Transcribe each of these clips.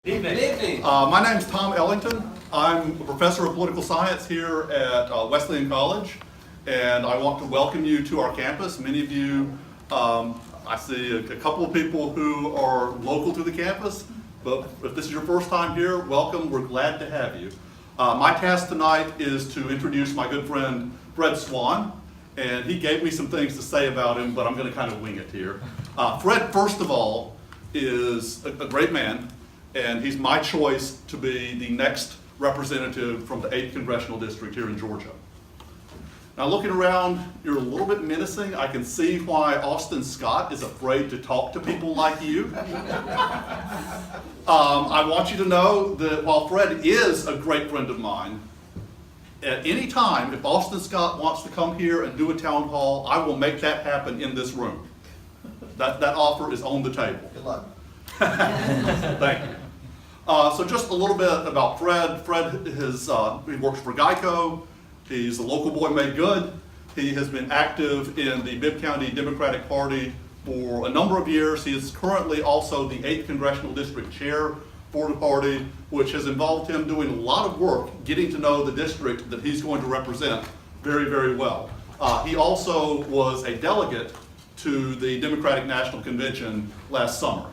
Evening. Good evening. My name's Tom Ellington. I'm a professor of political science here at Wesleyan College, and I want to welcome you to our campus. Many of you, I see a couple of people who are local to the campus, but if this is your first time here, welcome. We're glad to have you. My task tonight is to introduce my good friend Fred Swann, and he gave me some things to say about him, but I'm going to kind of wing it here. Fred, first of all, is a great man, and he's my choice to be the next representative from the 8th Congressional District here in Georgia. Now, looking around, you're a little bit menacing. I can see why Austin Scott is afraid to talk to people like you. I want you to know that while Fred is a great friend of mine, at any time, if Austin Scott wants to come here and do a town hall, I will make that happen in this room. That offer is on the table. Good luck. Thank you. So just a little bit about Fred. Fred he works for Geico. He's a local boy made good. He has been active in the Bibb County Democratic Party for a number of years. He is currently also the 8th Congressional District Chair for the party, which has involved him doing a lot of work getting to know the district that he's going to represent very, very well. He also was a delegate to the Democratic National Convention last summer.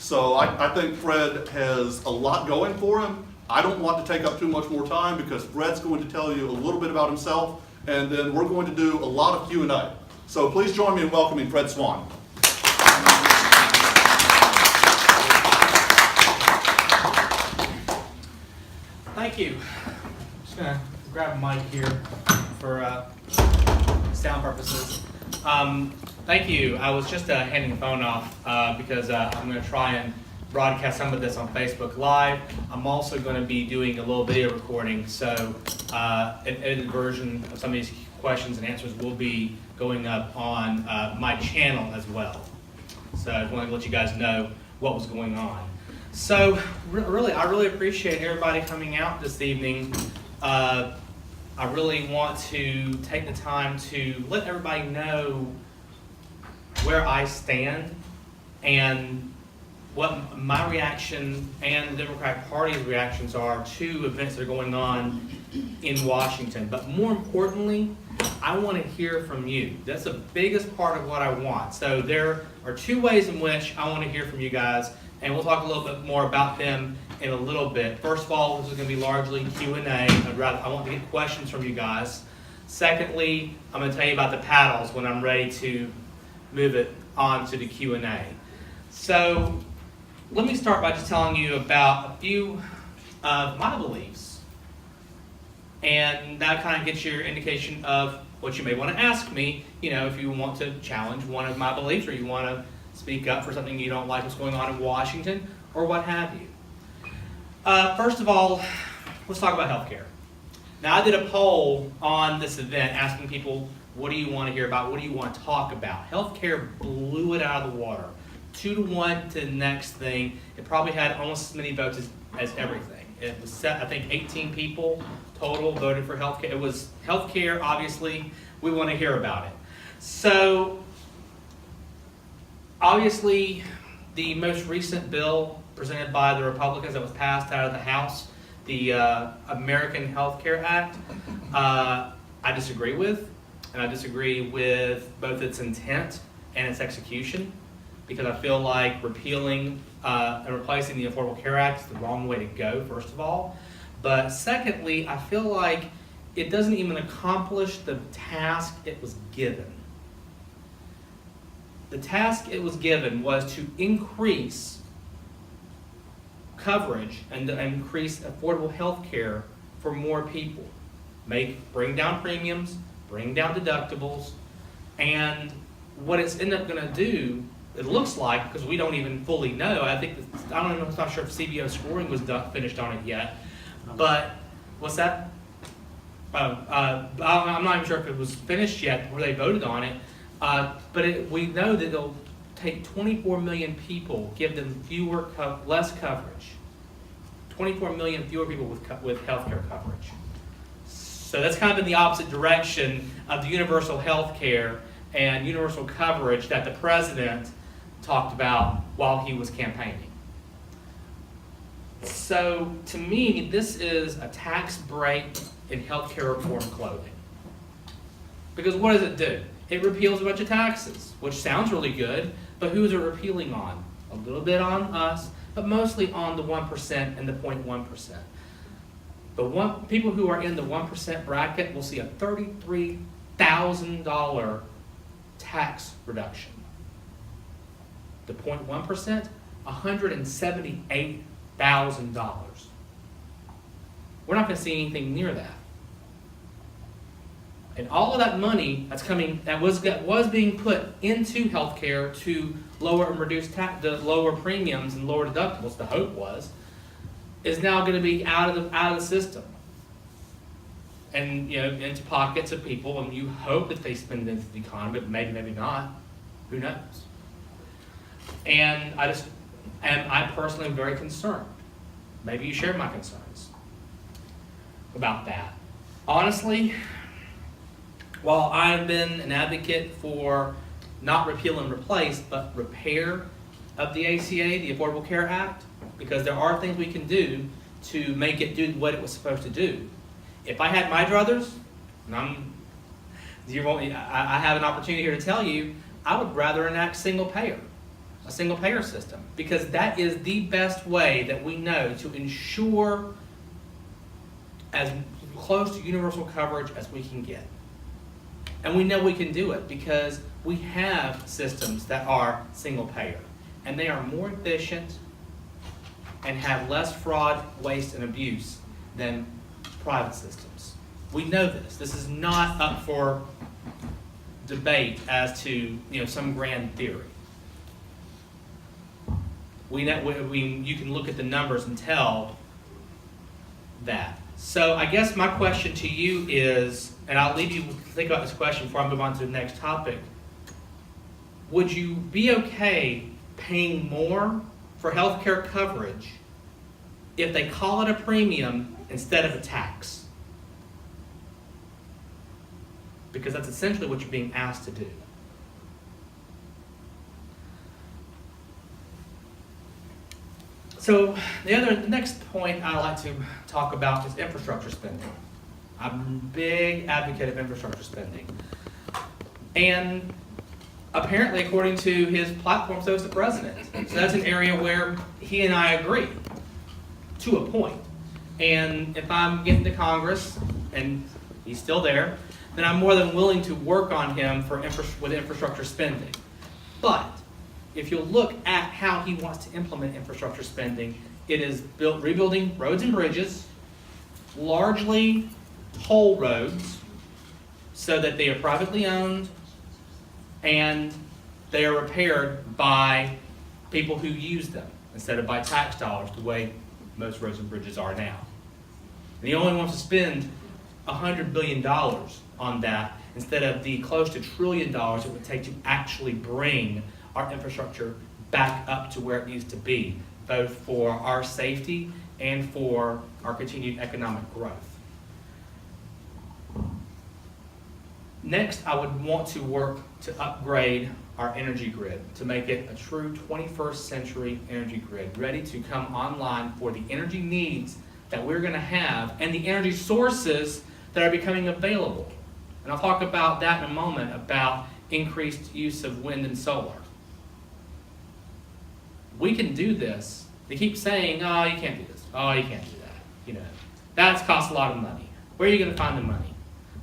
So I think Fred has a lot going for him. I don't want to take up too much more time because Fred's going to tell you a little bit about himself, and then we're going to do a lot of Q&A. So please join me in welcoming Fred Swann. Thank you. I'm just going to grab a mic here for sound purposes. Thank you. I was just handing the phone off because I'm going to try and broadcast some of this on Facebook Live. I'm also going to be doing a little video recording, so an edited version of some of these questions and answers will be going up on my channel as well. So I want to let you guys know what was going on. So I really appreciate everybody coming out this evening. I really want to take the time to let everybody know where I stand and what my reaction and the Democratic Party's reactions are to events that are going on in Washington. But more importantly, I want to hear from you. That's the biggest part of what I want. So there are two ways in which I want to hear from you guys, and we'll talk a little bit more about them in a little bit. First of all, this is going to be largely Q&A. I want to get questions from you guys. Secondly, I'm going to tell you about the paddles when I'm ready to move it on to the Q&A. So let me start by just telling you about a few of my beliefs. And that kind of gets your indication of what you may want to ask me, if you want to challenge one of my beliefs or you want to speak up for something you don't like what's going on in Washington or what have you. First of all, let's talk about healthcare. Now, I did a poll on this event asking people, what do you want to hear about? What do you want to talk about? Healthcare blew it out of the water. 2-1 to the next thing. It probably had almost as many votes as everything. It was set, I think 18 people total voted for healthcare. It was healthcare, obviously. We want to hear about it. So, obviously, the most recent bill presented by the Republicans that was passed out of the House, the American Health Care Act, I disagree with. And I disagree with both its intent and its execution, because I feel like repealing and replacing the Affordable Care Act is the wrong way to go, first of all. But secondly, I feel like it doesn't even accomplish the task it was given. The task it was given was to increase coverage and increase affordable health care for more people. Bring down premiums, bring down deductibles, and what it's ended up going to do, it looks like, because we don't even fully know. I'm not sure if CBO scoring was finished on it yet, but what's that? I'm not even sure if it was finished yet where they voted on it, but we know that it'll take 24 million people, give them less coverage. 24 million fewer people with health care coverage. So that's kind of in the opposite direction of the universal health care and universal coverage that the president talked about while he was campaigning. So to me, this is a tax break in healthcare reform clothing. Because what does it do? It repeals a bunch of taxes, which sounds really good, but who is it repealing on? A little bit on us, but mostly on the 1% and the 0.1%. People who are in the 1% bracket will see a $33,000 tax reduction. The 0.1%, $178,000. We're not going to see anything near that. And all of that money that's coming, that was being put into healthcare to lower and reduce the lower premiums and lower deductibles, the hope was, is now going to be out of the system, and into pockets of people. And you hope that they spend it into the economy, but maybe not. Who knows? And I personally am very concerned. Maybe you share my concerns about that. Honestly, while I've been an advocate for not repeal and replace, but repair of the ACA, the Affordable Care Act, because there are things we can do to make it do what it was supposed to do. If I had my druthers, and I have an opportunity here to tell you, I would rather enact a single payer system, because that is the best way that we know to ensure as close to universal coverage as we can get. And we know we can do it because we have systems that are single payer, and they are more efficient and have less fraud, waste, and abuse than private systems. We know this. This is not up for debate as to some grand theory. You can look at the numbers and tell that. So I guess my question to you is, and I'll leave you to think about this question before I move on to the next topic. Would you be okay paying more for healthcare coverage if they call it a premium instead of a tax? Because that's essentially what you're being asked to do. So the next point I'd like to talk about is infrastructure spending. I'm a big advocate of infrastructure spending. And apparently, according to his platform, so is the president. So that's an area where he and I agree, to a point. And if I'm getting to Congress, and he's still there, then I'm more than willing to work on him with infrastructure spending. But if you'll look at how he wants to implement infrastructure spending, it is rebuilding roads and bridges, largely toll roads, so that they are privately owned and they are repaired by people who use them instead of by tax dollars, the way most roads and bridges are now. And he only wants to spend $100 billion on that instead of the close to $1 trillion it would take to actually bring our infrastructure back up to where it needs to be, both for our safety and for our continued economic growth. Next, I would want to work to upgrade our energy grid to make it a true 21st century energy grid, ready to come online for the energy needs that we're going to have and the energy sources that are becoming available. And I'll talk about that in a moment, about increased use of wind and solar. We can do this. They keep saying, oh, you can't do this. Oh, you can't do that. That's cost a lot of money. Where are you going to find the money?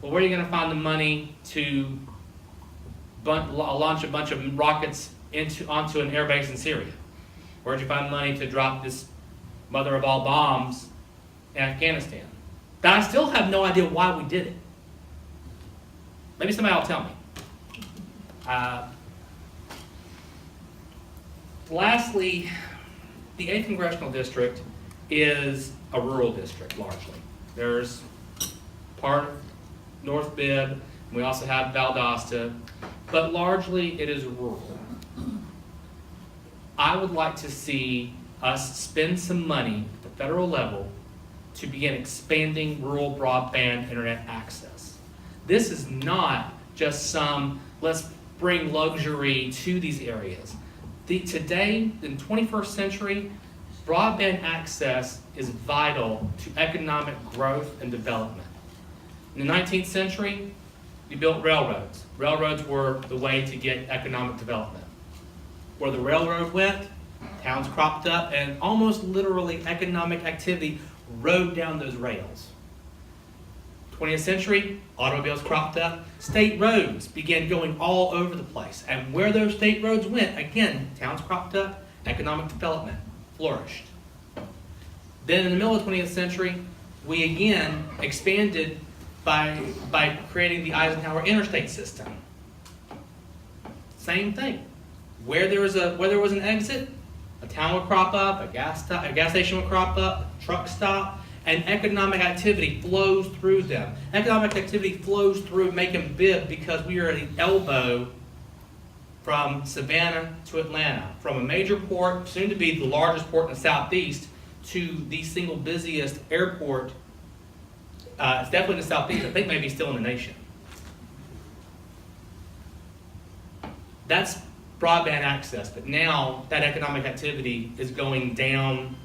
Well, where are you going to find the money to launch a bunch of rockets onto an air base in Syria? Where'd you find money to drop this mother of all bombs in Afghanistan? That I still have no idea why we did it. Maybe somebody will tell me. Lastly, the 8th Congressional District is a rural district, largely. There's part of North Bibb, and we also have Valdosta, but largely it is rural. I would like to see us spend some money at the federal level to begin expanding rural broadband internet access. This is not just some, let's bring luxury to these areas. Today, in the 21st century, broadband access is vital to economic growth and development. In the 19th century, we built railroads. Railroads were the way to get economic development. Where the railroad went, towns cropped up, and almost literally economic activity rode down those rails. 20th century, automobiles cropped up, state roads began going all over the place. And where those state roads went, again, towns cropped up, economic development flourished. Then in the middle of the 20th century, we again expanded by creating the Eisenhower interstate system. Same thing. Where there was an exit, a town would crop up, a gas station would crop up, a truck stop, and economic activity flows through them. Economic activity flows through Macon Bibb because we are at the elbow from Savannah to Atlanta, from a major port, soon to be the largest port in the southeast, to the single busiest airport. It's definitely in the southeast. I think maybe still in the nation. That's broadband access, but now that economic activity is going down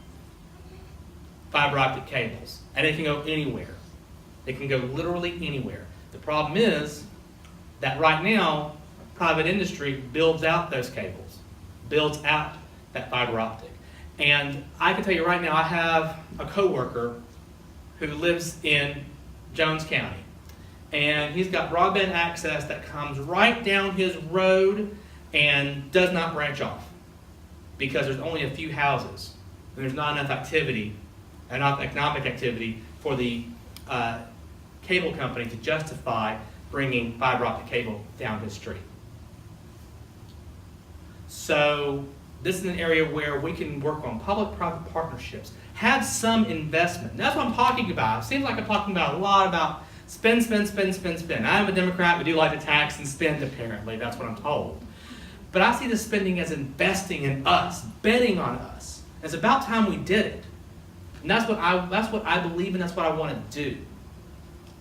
fiber optic cables, and it can go anywhere. It can go literally anywhere. The problem is that right now, private industry builds out those cables, builds out that fiber optic. And I can tell you right now, I have a coworker who lives in Jones County, and he's got broadband access that comes right down his road and does not branch off because there's only a few houses and there's not enough activity, enough economic activity for the cable company to justify bringing fiber optic cable down his street. So this is an area where we can work on public-private partnerships, have some investment. And that's what I'm talking about. It seems like I'm talking about a lot about spend, spend, spend, spend, spend. I'm a Democrat. We do like to tax and spend, apparently. That's what I'm told. But I see the spending as investing in us, betting on us. It's about time we did it. And that's what I believe in. That's what I want to do.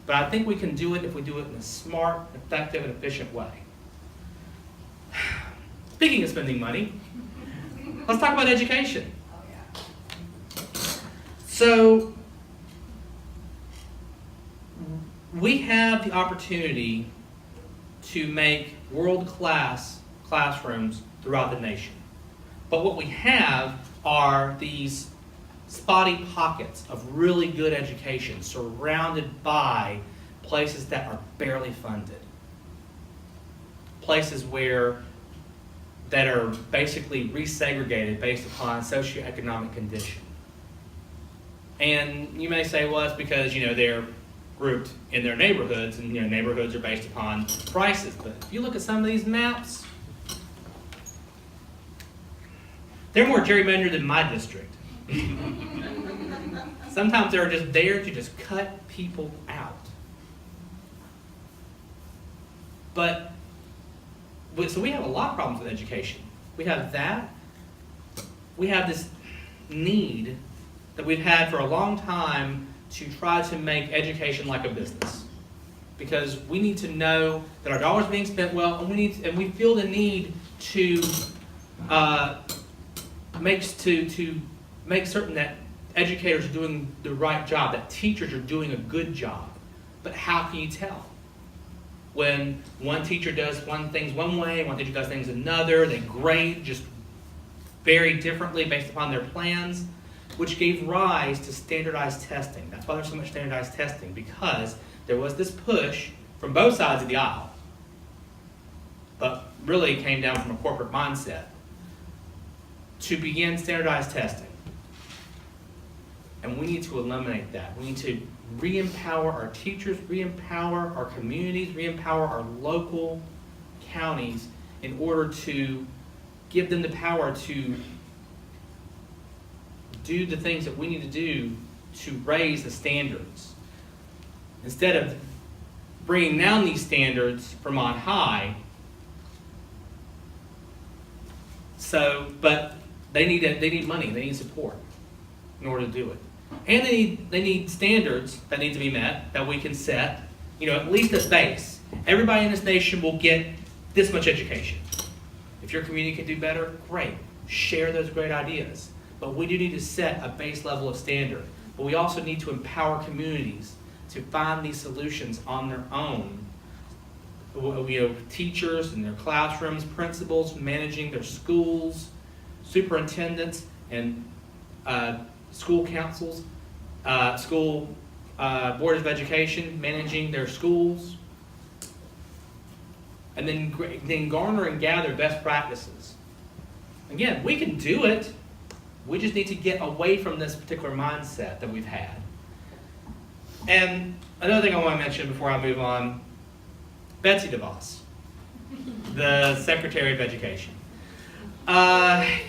But I think we can do it if we do it in a smart, effective, and efficient way. Speaking of spending money, let's talk about education. So, we have the opportunity to make world-class classrooms throughout the nation. But what we have are these spotty pockets of really good education surrounded by places that are barely funded. Places that are basically resegregated based upon socioeconomic condition. And you may say, well, it's because, they're grouped in their neighborhoods, and neighborhoods are based upon prices. But if you look at some of these maps, they're more gerrymandered than my district. Sometimes they're just there to just cut people out. So we have a lot of problems with education. We have that. We have this need that we've had for a long time to try to make education like a business. Because we need to know that our dollars are being spent well, and we feel the need to make certain that educators are doing the right job, that teachers are doing a good job. But how can you tell? When one teacher does things one way, one teacher does things another, they grade just very differently based upon their plans, which gave rise to standardized testing. That's why there's so much standardized testing, because there was this push from both sides of the aisle, but really came down from a corporate mindset, to begin standardized testing. And we need to eliminate that. We need to re-empower our teachers, re-empower our communities, re-empower our local counties in order to give them the power to do the things that we need to do to raise the standards. Instead of bringing down these standards from on high, but they need money, they need support in order to do it. And they need standards that need to be met, that we can set, at least a base. Everybody in this nation will get this much education. If your community can do better, great. Share those great ideas. but we do need to set a base level of standard. But we also need to empower communities to find these solutions on their own. Teachers in their classrooms, principals managing their schools, superintendents and school councils, school boards of education managing their schools, and then garner and gather best practices. Again, we can do it. We just need to get away from this particular mindset that we've had. And another thing I want to mention before I move on, Betsy DeVos, the Secretary of Education. I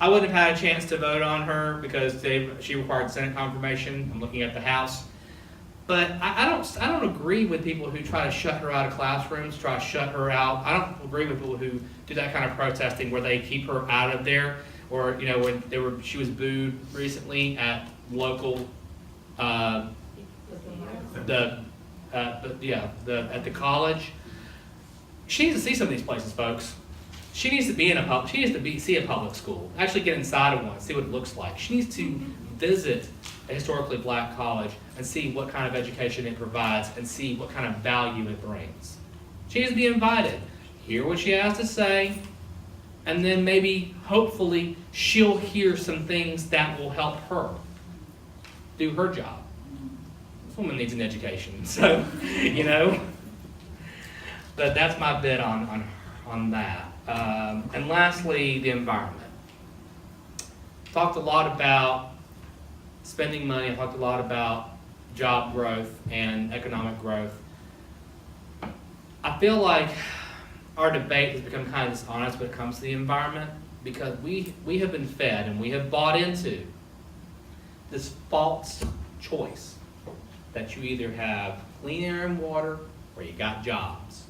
wouldn't have had a chance to vote on her because she required Senate confirmation. I'm looking at the House. But I don't agree with people who try to shut her out of classrooms, try to shut her out. I don't agree with people who do that kind of protesting where they keep her out of there. Or when she was booed recently at local at the college. She needs to see some of these places, folks. She needs to see a public school. Actually get inside of one, see what it looks like. She needs to visit a historically black college and see what kind of education it provides and see what kind of value it brings. She needs to be invited, hear what she has to say, and then maybe, hopefully, she'll hear some things that will help her do her job. This woman needs an education, so, But that's my bit on that. And lastly, the environment. Talked a lot about spending money. I talked a lot about job growth and economic growth. I feel like our debate has become kind of dishonest when it comes to the environment because we have been fed and we have bought into this false choice that you either have clean air and water or you got jobs.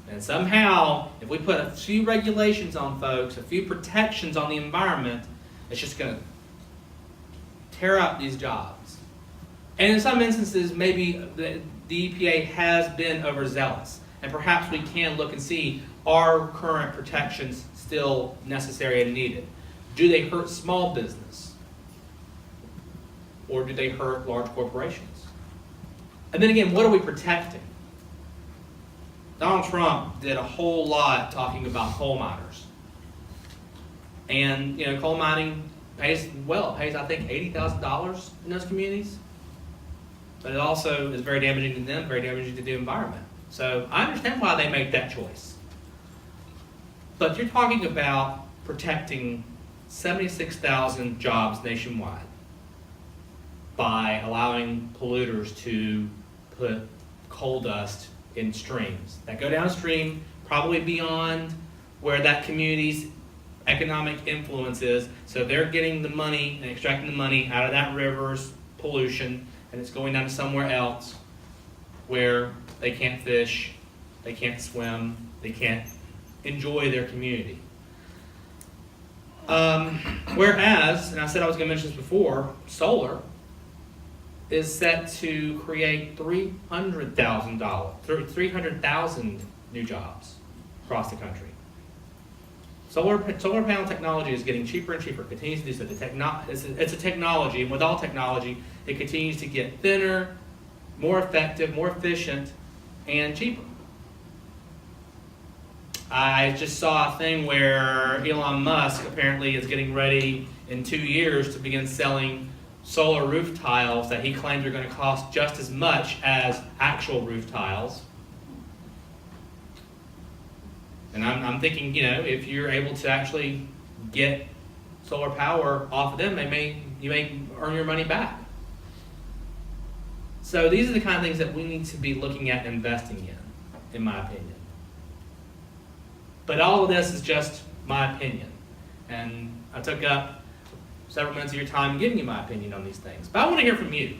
And somehow, if we put a few regulations on folks, a few protections on the environment, it's just going to tear up these jobs. And in some instances, maybe the EPA has been overzealous. And perhaps we can look and see, are current protections still necessary and needed? Do they hurt small business? Or do they hurt large corporations? And then again, what are we protecting? Donald Trump did a whole lot talking about coal miners. And, coal mining pays, I think, $80,000 in those communities. But it also is very damaging to them, very damaging to the environment. So I understand why they make that choice. But you're talking about protecting 76,000 jobs nationwide by allowing polluters to put coal dust in streams that go downstream, probably beyond where that community's economic influence is. So they're getting the money and extracting the money out of that river's pollution, and it's going down to somewhere else where they can't fish, they can't swim, they can't enjoy their community. Whereas, and I said I was going to mention this before, solar is set to create 300,000 new jobs across the country. Solar panel technology is getting cheaper and cheaper, continues to do so. It's a technology, and with all technology, it continues to get thinner, more effective, more efficient, and cheaper. I just saw a thing where Elon Musk apparently is getting ready in 2 years to begin selling solar roof tiles that he claims are going to cost just as much as actual roof tiles. And I'm thinking, if you're able to actually get solar power off of them, you may earn your money back. So these are the kind of things that we need to be looking at and investing in my opinion. But all of this is just my opinion. And I took up several minutes of your time giving you my opinion on these things. But I want to hear from you.